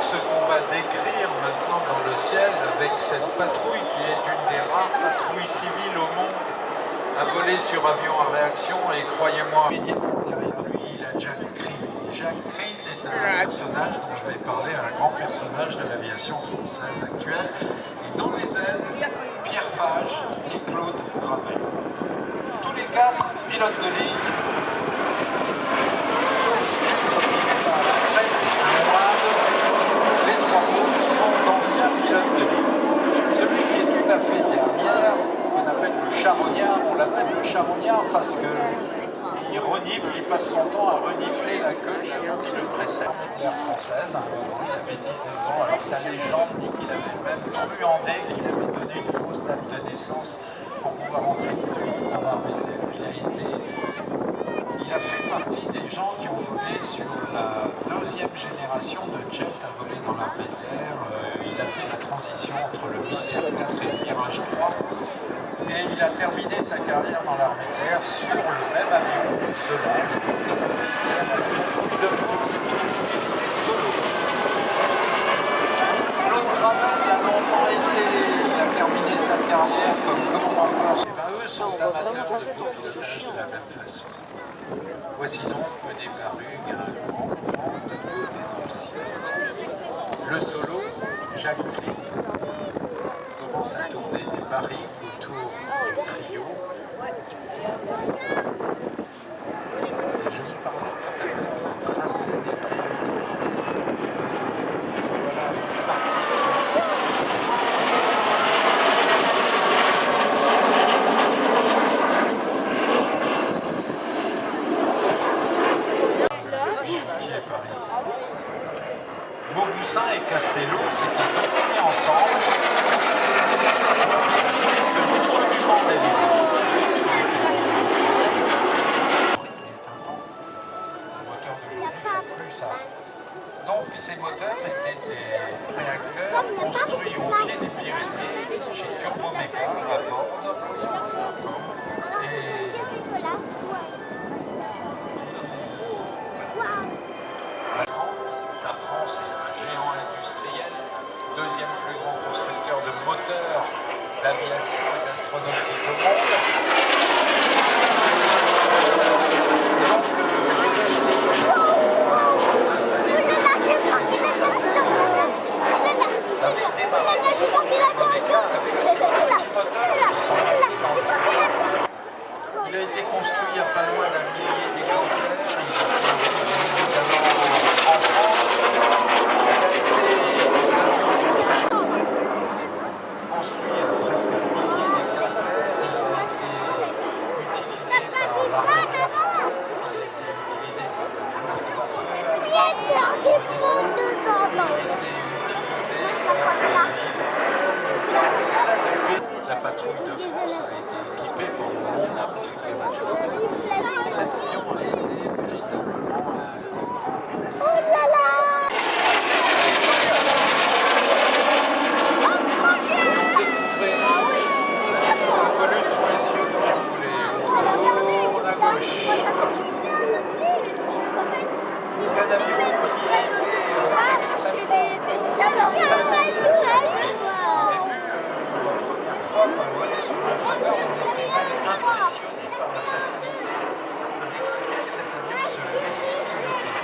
Donc ce qu'on va décrire maintenant dans le ciel avec cette patrouille qui est une des rares patrouilles civiles au monde à voler sur avion à réaction, et croyez-moi, immédiatement derrière lui, il a Jack Crean. Jack Crean est un personnage dont je vais parler, un grand personnage de l'aviation française actuelle. Et dans les ailes, Pierre Fage et Claude Rabel. Tous les quatre pilotes de ligne, sauf une qui n'est pas à la retraite, moindre, les trois autres sont d'anciens pilotes de ligne. Celui qui est tout à fait derrière, qu'on appelle le charognard, on l'appelle le charognard parce que il renifle, il passe son temps à renifler la queue de l'avion qui le précède. L'air française, à un moment, il avait 19 ans, alors sa légende dit qu'il avait même truandé, qu'il avait donné une fausse date de naissance pour pouvoir entrer dans l'armée de l'air. Il a fait partie des gens qui ont volé sur la deuxième génération de jets à voler dans l'armée de l'air. Il a fait la transition entre le Mystère 4 et le Mirage 3. Et il a terminé sa carrière dans l'armée de l'air sur le même avion, solo, le Mystère à la patrouille de France. Il était solo. Claude Rabel a longtemps été, il a terminé sa carrière comme commandant. Et bien eux sont amateurs de pilotage de la même façon. Voici donc au départ un grand côté dans le ciel. Le solo, Jack Crean, commence à tourner des barils autour du trio. Et je vous parlais tout à l'heure de tracer des pilotes. Voilà une partition. Mauboussin et Castello s'étaient donc mis ensemble pour dessiner ce monument des livres. Les moteurs d'aujourd'hui ne font plus ça. Donc ces moteurs étaient des réacteurs construits au pied des Pyrénées chez Turboméca à Bordes. Et la France est un géant industriel, deuxième plus grand constructeur de moteurs d'aviation et d'astronautique au monde. Et donc Joseph Siemens installé avait démarré avec ses petits moteurs qui sont restés dans le fond. Il a été construit à pas loin d'un millier d'exemplaires. Il a servi bien évidemment en France. Il a été construit à presque un millier d'exemplaires. Il a été utilisé par l'armée de l'air française. Il a été utilisé par la Luftwaffe allemande. Il a été utilisé par la patrouille de France a été équipée pendant longtemps sous les majestés. Et cet avion a été véritablement un classique. La colonne sous les cieux, donc vous voulez monter à gauche. C'est un avion qui a été extrêmement facile à fabriquer. Quand on volait sur le Fouga, on était même impressionné par la facilité avec laquelle cet avion se laissait piloter.